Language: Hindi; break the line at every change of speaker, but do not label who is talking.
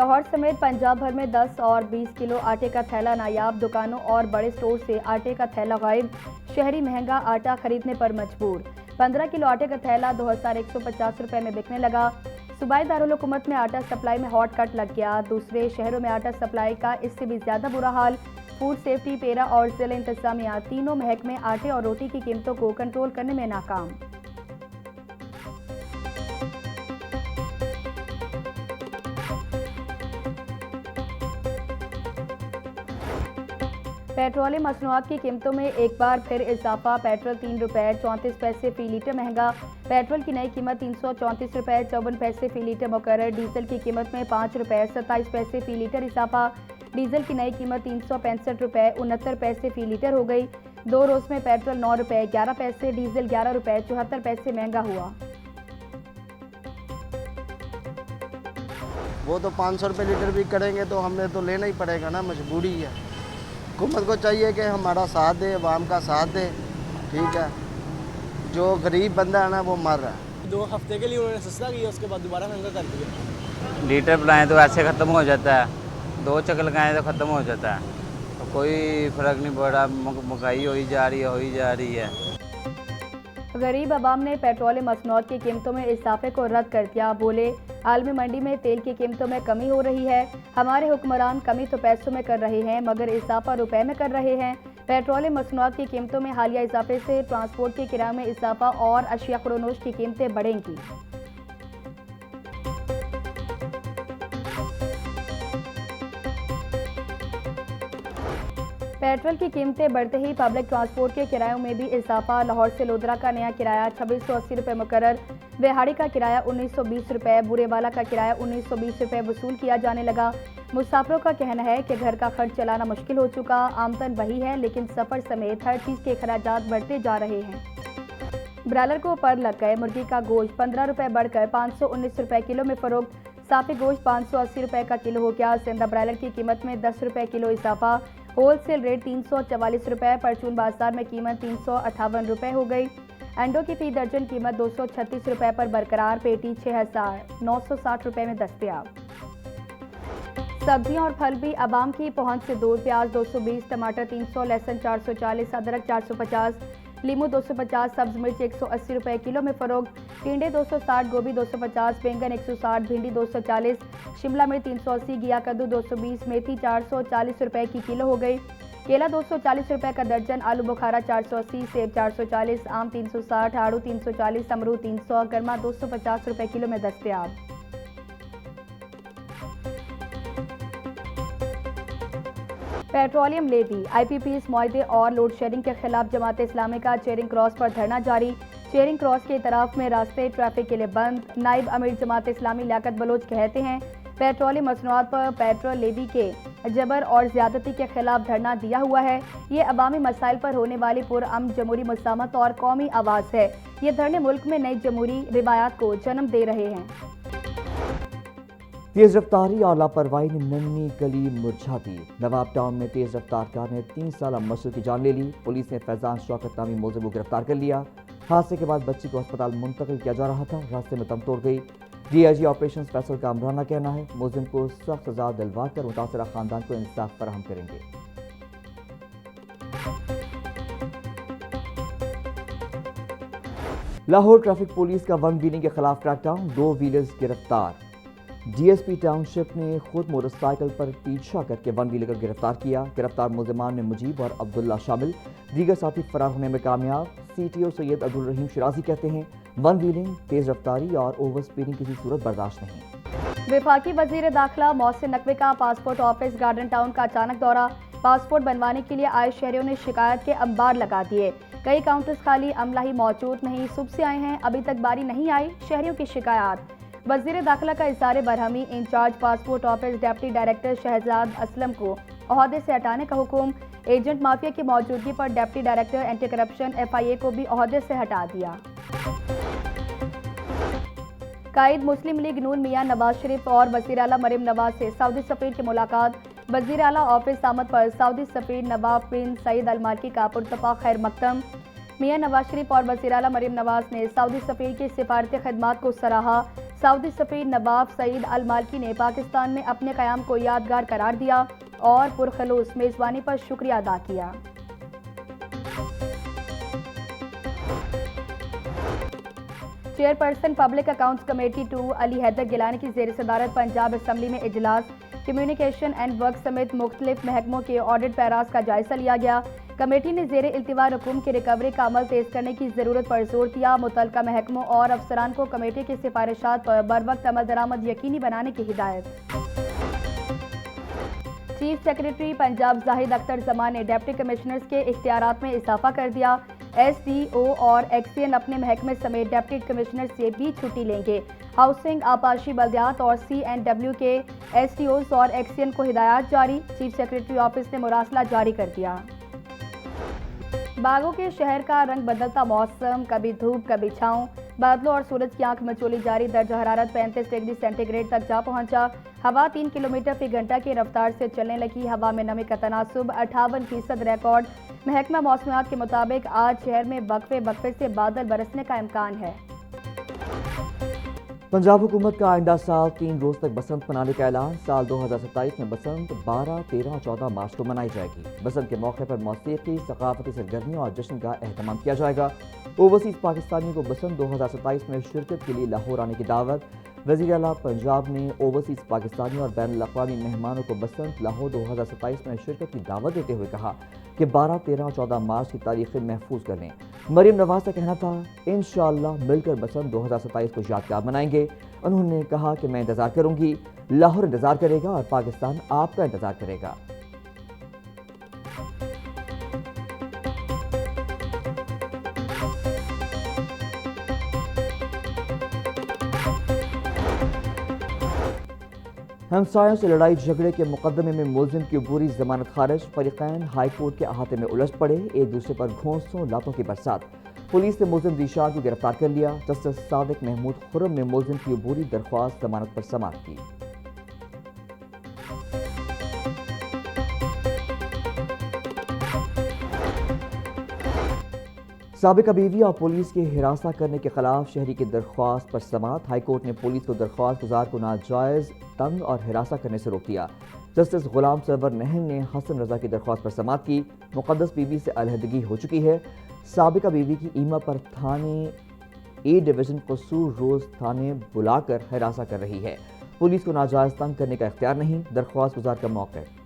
लाहौर समेत पंजाब भर में 10 और 20 किलो आटे का थैला नायाब, दुकानों और बड़े स्टोर से आटे का थैला गायब, शहरी महंगा आटा खरीदने पर मजबूर। 15 किलो आटे का थैला 2150 रुपए में बिकने लगा। सूबाई दारुल हुकूमत में आटा सप्लाई में हॉट कट लग गया। दूसरे शहरों में आटा सप्लाई का इससे भी ज्यादा बुरा हाल। फूड सेफ्टी, पेरा और जिला इंतजामिया तीनों महकमे आटे और रोटी की कीमतों को कंट्रोल करने में नाकाम। पेट्रोलियम मसनूआत की कीमतों में एक बार फिर इजाफा। पेट्रोल 3 रुपए 34 पैसे फी लीटर महंगा। पेट्रोल की नई कीमत 334 रुपए 54 पैसे फी लीटर मुकर्रर। डीजल की कीमत में 5 रुपए 27 पैसे फी लीटर इजाफा। डीजल की नई कीमत 365 रुपए 69 पैसे फी लीटर हो गई। 2 रोज में पेट्रोल 9 रुपए 11 पैसे, डीजल 11 रुपए 74 पैसे महंगा हुआ।
वो तो 500 रुपये लीटर भी करेंगे तो हमें तो लेना ही पड़ेगा ना, मजबूरी है। हुकूमत को चाहिए कि हमारा साथ दे, अवाम का साथ दे। ठीक है, जो गरीब बंदा है ना वो मर रहा है।
2 हफ्ते के लिए उन्होंने सस्ता किया, उसके बाद दोबारा महंगा कर दिया।
लीटर बनाए तो ऐसे ख़त्म हो जाता है, 2 चक्कर लगाएं तो ख़त्म हो जाता है, तो कोई फ़र्क नहीं पड़ा। महंगाई हो ही जा रही है।
गरीब अवाम ने पेट्रोलियम मसनूआत की कीमतों में इजाफे को रद्द कर दिया। बोले, आलमी मंडी में तेल की कीमतों में कमी हो रही है। हमारे हुक्मरान कमी तो पैसों में कर रहे हैं मगर इजाफा रुपए में कर रहे हैं। पेट्रोलियम मसनूआत की कीमतों में हालिया इजाफे से ट्रांसपोर्ट के किराए में इजाफा और अशिया खुरोनोश की कीमतें बढ़ेंगी। पेट्रोल की कीमतें बढ़ते ही पब्लिक ट्रांसपोर्ट के किरायों में भी इजाफा। लाहौर से लोधरा का नया किराया 2680 रुपये मुकर्रर। बेहाड़ी का किराया 1920 रुपये, बुरेवाला का किराया 1920 रुपये वसूल किया जाने लगा। मुसाफिरों का कहना है कि घर का खर्च चलाना मुश्किल हो चुका। आमदन वही है लेकिन सफर समेत हर चीज के खर्चात बढ़ते जा रहे हैं। ब्रायलर को पर लग गए। मुर्गी का गोश्त 15 रुपये बढ़कर 519 रुपये किलो में फरोख्त। साफी गोश्त 580 रुपये का किलो हो गया। जिंदा ब्रायलर की कीमत में 10 रुपये किलो इजाफा। होलसेल रेट 344 रुपये। परचून बाजार में कीमत 358 रुपये हो गई। अंडों की फी दर्जन कीमत 236 रुपये पर बरकरार। पेटी 6960 रुपये में दस्तयाब। सब्जियां और फल भी आवाम की पहुंच से दूर। प्याज 220, टमाटर 300, लहसुन 440, अदरक 450, लीमू 250, सब्ज मिर्च 180 रुपये किलो में फरोख्त। टिंडे 260, गोभी 250, बैंगन 160, भिंडी 240, शिमला मिर्च 380, घिया कद्दू 220, मेथी 440 रुपये की किलो हो गई। केला 240 रुपये का दर्जन, आलू बुखारा 480, सेब 440, आम 360, आड़ू 340, अमरूद 300, गर्मा 250 रुपये किलो में दस्तयाब। पेट्रोलियम लेवी, IPPs मुआहदे और लोड शेडिंग के खिलाफ जमात इस्लामी का चेरिंग क्रॉस पर धरना जारी। चेरिंग क्रॉस के तरफ में रास्ते ट्रैफिक के लिए बंद। नाइब अमीर जमात इस्लामी लियाकत बलोच कहते हैं, पेट्रोलियम मसनूआत पर पेट्रोल लेवी के जबर और ज्यादती के खिलाफ धरना दिया हुआ है। ये अवामी मसाइल पर होने वाली पुरअमन जमहूरी मुसामत और कौमी आवाज़ है। ये धरने मुल्क में नई जमहूरी रिवायात को जन्म दे रहे हैं।
तेज रफ्तारी और लापरवाही ने नन्ही कली मुरझा दी। नवाब टाउन में तेज रफ्तार कार ने 3 साल मसूद की जान ले ली। पुलिस ने फैजान शौकत नामी मुलजिम को गिरफ्तार कर लिया। हादसे के बाद बच्ची को अस्पताल मुंतकिल किया जा रहा था, रास्ते में दम तोड़ गई। DIG ऑपरेशन फैसल का अमराना कहना है, मुलजिम को सख्त सजा दिलवा कर मुतासरा खानदान को इंसाफ फराहम करेंगे। लाहौर ट्रैफिक पुलिस का वन व्हीलिंग के खिलाफ क्रैकडाउन, 2 व्हीलर्स गिरफ्तार। DSP टाउनशिप ने खुद मोटरसाइकिल पर पीछा करके वन व्हीलर को गिरफ्तार किया। गिरफ्तार मुलजिमान में मुजीब और अब्दुल्ला शामिल। दीगर साथी फरार होने में कामयाब। CTO सैयद अब्दुल रहीम शिराजी कहते हैं, वन व्हीलिंग, तेज रफ्तारी और ओवर स्पीडिंग किसी सूरत बर्दाश्त नहीं।
वफाकी वजीर दाखिला मोहसिन नकवी का पासपोर्ट ऑफिस गार्डन टाउन का अचानक दौरा। पासपोर्ट बनवाने के लिए आए शहरियों ने शिकायत के अंबार लगा दिए। कई काउंटर्स खाली, अमला ही मौजूद नहीं। सुबह से आए हैं, अभी तक बारी नहीं आई। शहरियों की शिकायत। वजीर दाखिला का इज़हार बरहमी। Incharge passport office deputy director Shahzad Aslam को ओहदे से हटाने का हुक्म। एजेंट माफिया की मौजूदगी पर deputy director anti corruption FIA को भी ओहदे से हटा दिया। कायद मुस्लिम लीग नून मियां नवाज शरीफ और वज़ीर आला मरीम नवाज से सऊदी सफीर की मुलाकात। वज़ीर आला ऑफिस आमद पर सऊदी सफीर नवाब बिन सईद अल मालिकी का पुरतफा खैर मकदम। मियां नवाज शरीफ और वज़ीर आला मरीम नवाज ने सऊदी सफीर की सिफारती खिदमात को सराहा। सऊदी सफ़ीर नवाब सईद अल मालकी ने पाकिस्तान में अपने क़याम को यादगार करार दिया और पुरखलूस मेज़बानी पर शुक्रिया अदा किया। Chairperson public accounts committee 2 Ali Haider Gilani की ज़ेर सदारत पंजाब असम्बली में इजलास कम्युनिकेशन एंड वर्क समेत मुख्तलिफ महकमों के ऑडिट पैराज का जायजा लिया गया। कमेटी ने ज़ेर इल्तिवा रकूम की रिकवरी का अमल तेज करने की ज़रूरत पर जोर दिया। मुतल्लिका महकमों और अफसरान को कमेटी की सिफारिशात पर बरवक्त अमल दरामद यकीनी बनाने की हिदायत। चीफ सेक्रेटरी पंजाब जाहिद अख्तर जमान ने डिप्टी कमिश्नर्स के इख्तियारात में इजाफा कर दिया। SDO और एक्सियन अपने महकमे समेत डिप्टी कमिश्नर से भी छुट्टी लेंगे। हाउसिंग, आपाशी बल्दियात और C&W के SDOs और एक्सियन को हिदायत जारी। चीफ सेक्रेटरी ऑफिस ने मुरासला जारी कर दिया। बागों के शहर का रंग बदलता मौसम, कभी धूप कभी छाँव, बादलों और सूरज की आंख मचोली जारी। दर्जा हरारत 35 डिग्री सेंटीग्रेड तक जा पहुंचा। हवा 3 किलोमीटर फी घंटा की रफ्तार से चलने लगी। हवा में नमी का तनासुब 58% रिकॉर्ड। महकमा मौसमियात के मुताबिक आज शहर में वक्फे से बादल बरसने का इम्कान है।
पंजाब हुकूमत का आइंदा साल 3 रोज तक बसंत मनाने का ऐलान। साल 2027 में बसंत 12, 13 और 14 मार्च को मनाई जाएगी। बसंत के मौके पर मौसीकी, सकाफती सरगर्मियों और जश्न का एहतमाम किया जाएगा। ओवरसीज पाकिस्तानियों को बसंत 2027 में शिरकत के लिए लाहौर आने की दावत। वज़ीर आला पंजाब ने ओवरसीज पाकिस्तानियों और बैनुल अक़वामी मेहमानों को बसंत लाहौर 2027 में शिरकत की दावत देते हुए कहा कि 12, 13 और 14 मार्च की तारीखें महफूज कर लें। मरीम नवाज का कहना था, इंशाअल्लाह मिलकर बसंत 2027 को यादगार मनाएंगे। उन्होंने कहा कि मैं इंतज़ार करूंगी, लाहौर इंतज़ार करेगा और पाकिस्तान आपका इंतज़ार करेगा। हमसायों से लड़ाई झगड़े के मुकदमे में मुलजिम की अबूरी जमानत खारिज। फरीकैन हाई कोर्ट के अहाते में उलझ पड़े, एक दूसरे पर घोंसों लातों की बरसात। पुलिस ने मुलजिम ज़ीशान को गिरफ्तार कर लिया। जस्टिस सादिक महमूद खुर्रम ने मुलजिम की अबूरी दरख्वास्त जमानत पर समाअत की। साबिका बीवी और पुलिस के हिरासा करने के खिलाफ शहरी की दरख्वास्त पर समाअत। हाईकोर्ट ने पुलिस को दरख्वास्त गुजार को नाजायज तंग और हिरासा करने से रोक दिया। जस्टिस गुलाम सरवर नहल ने हसन रजा की दरख्वास्त पर समाअत की। मुक़द्दस बीवी से अलहदगी हो चुकी है। साबिका बीवी की ईमा पर थाने A डिवीज़न कसूर रोज थाने बुलाकर हिरासा कर रही है। पुलिस को नाजायज तंग करने का इख्तियार नहीं। दरख्वास्त गुजार का मौक़िफ़